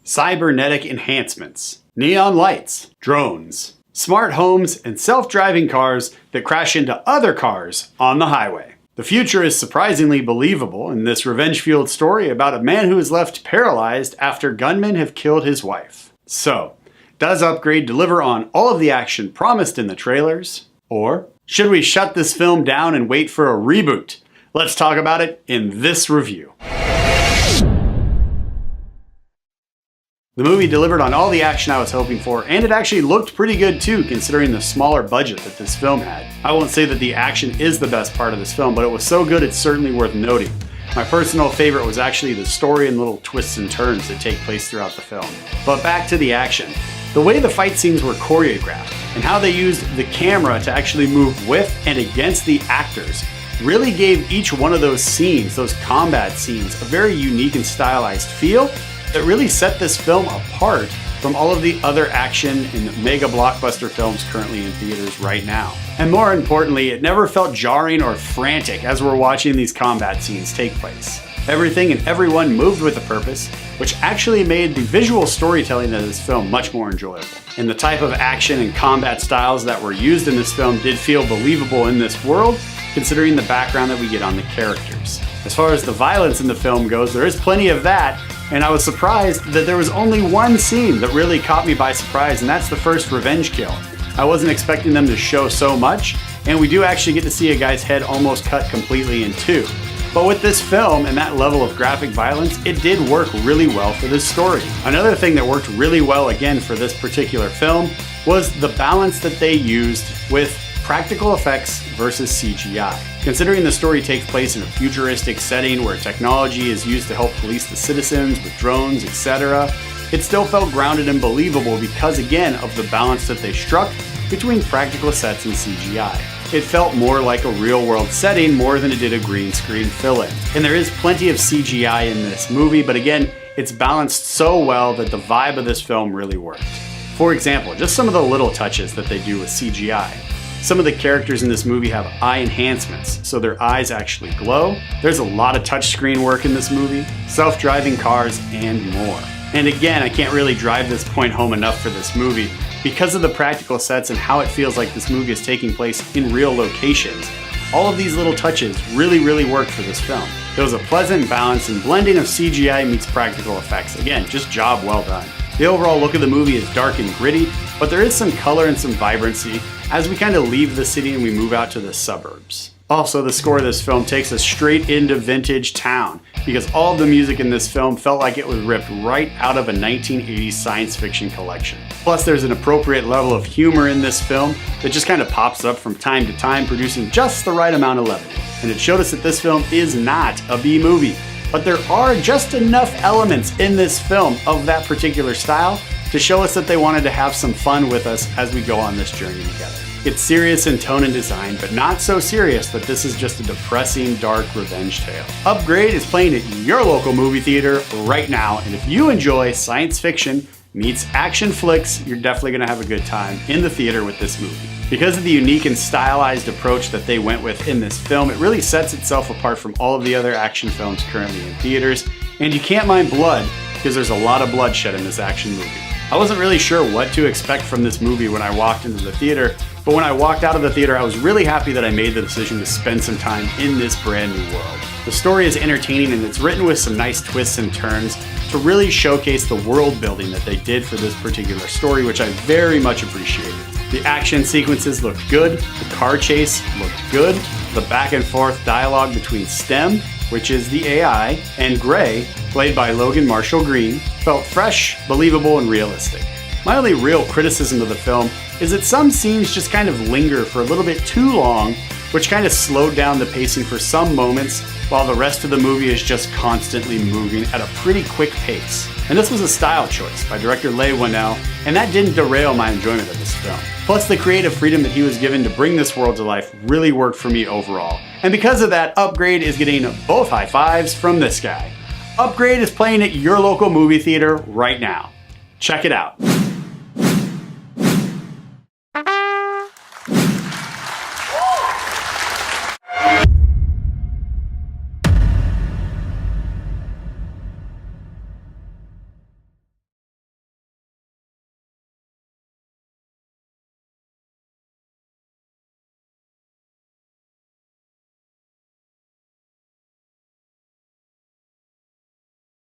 cybernetic enhancements, neon lights, drones, smart homes, and self-driving cars that crash into other cars on the highway. The future is surprisingly believable in this revenge-fueled story about a man who is left paralyzed after gunmen have killed his wife. So, does Upgrade deliver on all of the action promised in the trailers? Or should we shut this film down and wait for a reboot? Let's talk about it in this review. The movie delivered on all the action I was hoping for, and it actually looked pretty good too, considering the smaller budget that this film had. I won't say that the action is the best part of this film, but it was so good it's certainly worth noting. My personal favorite was actually the story and little twists and turns that take place throughout the film. But back to the action. The way the fight scenes were choreographed, and how they used the camera to actually move with and against the actors, really gave each one of those scenes, those combat scenes, a very unique and stylized feel that really set this film apart from all of the other action and mega blockbuster films currently in theaters right now. And more importantly, it never felt jarring or frantic as we're watching these combat scenes take place. Everything and everyone moved with a purpose, which actually made the visual storytelling of this film much more enjoyable. And the type of action and combat styles that were used in this film did feel believable in this world, considering the background that we get on the characters. As far as the violence in the film goes, there is plenty of that, and I was surprised that there was only one scene that really caught me by surprise, and that's the first revenge kill. I wasn't expecting them to show so much, and we do actually get to see a guy's head almost cut completely in two. But with this film and that level of graphic violence, it did work really well for this story. Another thing that worked really well again for this particular film was the balance that they used with practical effects versus CGI. Considering the story takes place in a futuristic setting where technology is used to help police the citizens with drones, etc., it still felt grounded and believable because, again, of the balance that they struck between practical sets and CGI. It felt more like a real-world setting more than it did a green screen fill-in. And there is plenty of CGI in this movie, but again, it's balanced so well that the vibe of this film really worked. For example, just some of the little touches that they do with CGI. Some of the characters in this movie have eye enhancements, so their eyes actually glow. There's a lot of touchscreen work in this movie, self-driving cars, and more. And again, I can't really drive this point home enough for this movie. Because of the practical sets and how it feels like this movie is taking place in real locations, all of these little touches really worked for this film. There was a pleasant balance and blending of CGI meets practical effects. Again, just job well done. The overall look of the movie is dark and gritty, but there is some color and some vibrancy as we kind of leave the city and we move out to the suburbs. Also, the score of this film takes us straight into vintage town because all of the music in this film felt like it was ripped right out of a 1980s science fiction collection. Plus, there's an appropriate level of humor in this film that just kind of pops up from time to time, producing just the right amount of levity. And it showed us that this film is not a B movie, but there are just enough elements in this film of that particular style to show us that they wanted to have some fun with us as we go on this journey together. It's serious in tone and design, but not so serious that this is just a depressing, dark revenge tale. Upgrade is playing at your local movie theater right now, and if you enjoy science fiction meets action flicks, you're definitely gonna have a good time in the theater with this movie. Because of the unique and stylized approach that they went with in this film, it really sets itself apart from all of the other action films currently in theaters, and you can't mind blood because there's a lot of bloodshed in this action movie. I wasn't really sure what to expect from this movie when I walked into the theater, but when I walked out of the theater, I was really happy that I made the decision to spend some time in this brand new world. The story is entertaining and it's written with some nice twists and turns to really showcase the world building that they did for this particular story, which I very much appreciated. The action sequences looked good, the car chase looked good, the back and forth dialogue between STEM, which is the AI, and Gray, played by Logan Marshall Green, felt fresh, believable, and realistic. My only real criticism of the film is that some scenes just kind of linger for a little bit too long, which kind of slowed down the pacing for some moments, while the rest of the movie is just constantly moving at a pretty quick pace. And this was a style choice by director Leigh Whannell, and that didn't derail my enjoyment of this film. Plus, the creative freedom that he was given to bring this world to life really worked for me overall. And because of that, Upgrade is getting both high fives from this guy. Upgrade is playing at your local movie theater right now. Check it out.